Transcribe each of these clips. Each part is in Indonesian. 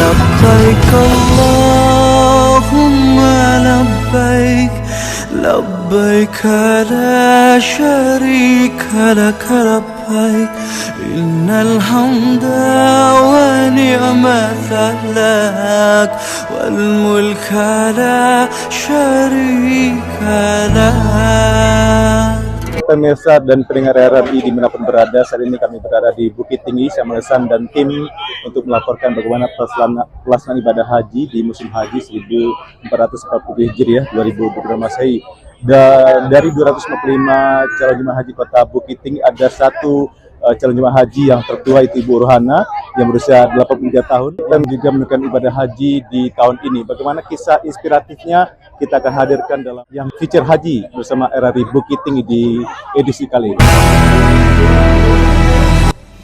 لبيك اللهم لبيك لبيك لا شريك لك لبيك إن الحمد ونعمة لك والملك لا شريك لك. Pemirsa dan pendengar RRI dimanapun berada, saat ini kami berada di Bukit Tinggi, saya Melesam dan tim untuk melaporkan bagaimana pelaksanaan ibadah haji di musim haji 1440 Hijriah 2022 Masehi. Dan dari 255 calon jemaah haji kota Bukit Tinggi, ada satu calon jemaah haji yang tertua, itu Ibu Rohana yang berusia 83 tahun dan juga menunaikan ibadah haji di tahun ini. Bagaimana kisah inspiratifnya kita akan hadirkan dalam yang feature haji bersama RRI Bukit Tinggi di edisi kali ini.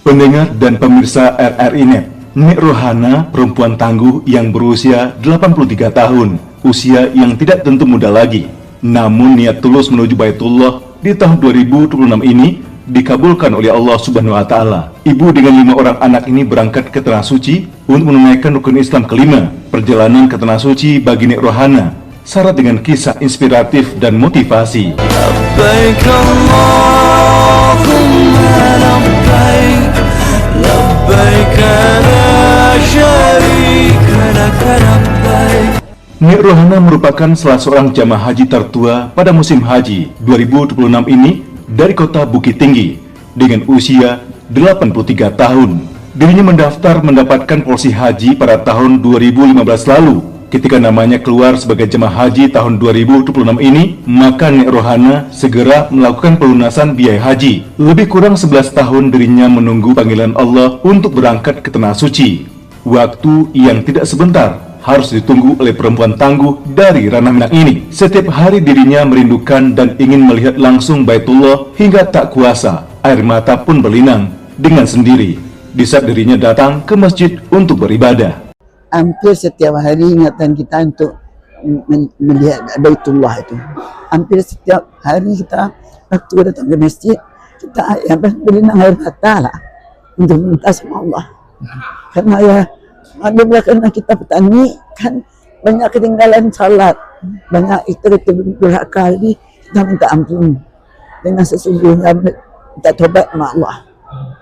Pendengar dan pemirsa RRI Net, Nek Rohana perempuan tangguh yang berusia 83 tahun, usia yang tidak tentu muda lagi. Namun niat tulus menuju Baitullah di tahun 2026 ini dikabulkan oleh Allah Subhanahu wa Ta'ala. Ibu dengan 5 orang anak ini berangkat ke Tanah Suci untuk menunaikan rukun Islam kelima. Perjalanan ke Tanah Suci bagi Nek Rohana syarat dengan kisah inspiratif dan motivasi. لبيك اللهم لبيك لبيك لا شريك لك لبيك. Nek Rohana merupakan salah seorang jamaah haji tertua pada musim haji 2026 ini dari kota Bukit Tinggi dengan usia 83 tahun. Dirinya mendaftar mendapatkan polisi haji pada tahun 2015 lalu. Ketika namanya keluar sebagai jemaah haji tahun 2026 ini, maka Nek Rohana segera melakukan pelunasan biaya haji. Lebih kurang 11 tahun dirinya menunggu panggilan Allah untuk berangkat ke Tanah Suci. Waktu yang tidak sebentar harus ditunggu oleh perempuan tangguh dari Ranah Minang ini. Setiap hari dirinya merindukan dan ingin melihat langsung Baitullah hingga tak kuasa. Air mata pun berlinang dengan sendiri di saat dirinya datang ke masjid untuk beribadah. Hampir setiap hari ingatan kita untuk melihat Baitullah itu. Hampir setiap hari kita waktu datang ke masjid, kita berlinang air mata lah untuk minta sama Allah. Karena ya adalah karena kita petani kan banyak ketinggalan salat, banyak itu beberapa kali kita minta ampun dengan sesungguhnya kita tobat sama Allah.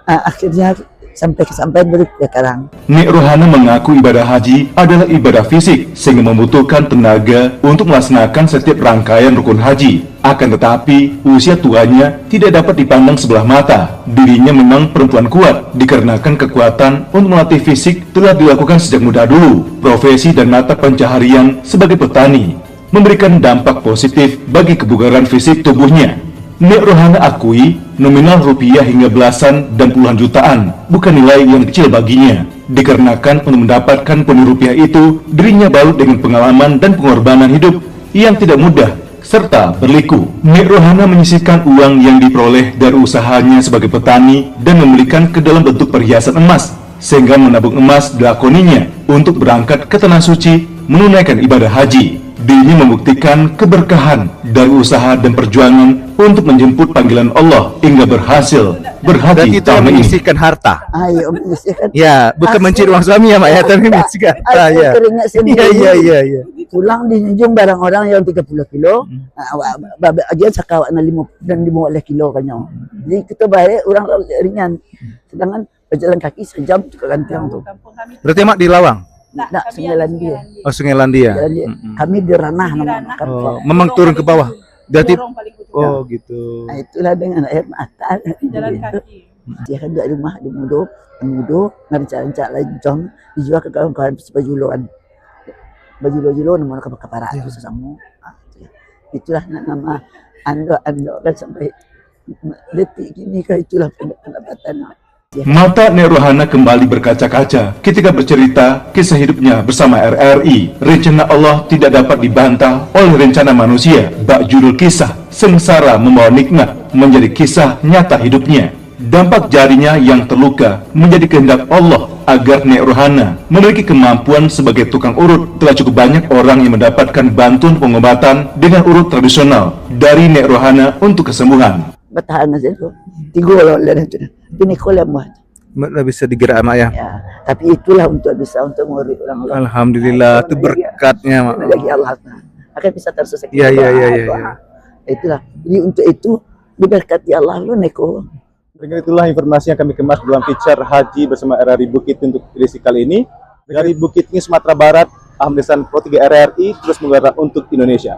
Akhirnya sampai sekarang. Nek Rohana mengaku ibadah haji adalah ibadah fisik sehingga membutuhkan tenaga untuk melaksanakan setiap rangkaian rukun haji. Akan tetapi usia tuanya tidak dapat dipandang sebelah mata. Dirinya memang perempuan kuat dikarenakan kekuatan untuk melatih fisik telah dilakukan sejak muda dulu. Profesi dan mata pencaharian sebagai petani memberikan dampak positif bagi kebugaran fisik tubuhnya. Nek Rohana akui nominal rupiah hingga belasan dan puluhan jutaan bukan nilai yang kecil baginya. Dikarenakan untuk mendapatkan pundi rupiah itu, dirinya balut dengan pengalaman dan pengorbanan hidup yang tidak mudah serta berliku. Nek Rohana menyisihkan uang yang diperoleh dari usahanya sebagai petani dan membelikan ke dalam bentuk perhiasan emas, sehingga menabung emas dilakoninya untuk berangkat ke Tanah Suci menunaikan ibadah haji. Dirinya membuktikan keberkahan dari usaha dan perjuangan untuk menjemput panggilan Allah hingga berhasil berhaji tahun ini. Menyisihkan harta. Ayo menyisihkan. Ya, bukan mencuri uang suami ya, Mak ya, tapi menyisihkan harta ya. Keringat sendiri. Iya. Pulang dijunjung barang orang yang 30 kilo, aja sakawak na 5 dan 15 kilo kanya. Jadi kita baik orang ringan. Sedangkan berjalan kaki sejam juga gantian tuh. Berarti Mak di Lawang? Nak Sungai Landia. Oh, Sungai Landia. Kami di Ranah nama. Oh, memang turun ke bawah. Berarti oh gitu. Nah, itulah dengan air mata. Jalan kaki. Dia kan dari rumah di Mudo, ngancak-ngancak lancong dijual ke kawan-kawan sebajuluan. Baju-baju nama kapara itu sesama. Itulah nama ando kan sampai detik ini kan itulah pendapatan. Mata Nek Rohana kembali berkaca-kaca ketika bercerita kisah hidupnya bersama RRI. Rencana Allah tidak dapat dibantah oleh rencana manusia. Bak judul kisah Sengsara Membawa Nikmat menjadi kisah nyata hidupnya. Dampak jarinya yang terluka menjadi kehendak Allah agar Nek Rohana memiliki kemampuan sebagai tukang urut. Telah cukup banyak orang yang mendapatkan bantuan pengobatan dengan urut tradisional dari Nek Rohana untuk kesembuhan. Bertahan aja tuh. Tiga loh itu. Ini kolam buat. Lebih bisa digerak mak ya. Ya, tapi itulah untuk bisa untuk murid orang lain. Alhamdulillah, itu berkatnya mak. Lagi Allah akan bisa terselesaikan. Iya, iya, iya, iya, doa. iya. Itulah. Jadi untuk itu diberkati Allah lu neko. Dengan itulah informasi yang kami kemas dalam feature Haji bersama RRI Bukit untuk edisi kali ini. Dari Bukit Tinggi, Sumatera Barat, Ahmad Ihsan Pro 3 RRI terus menggerak untuk Indonesia.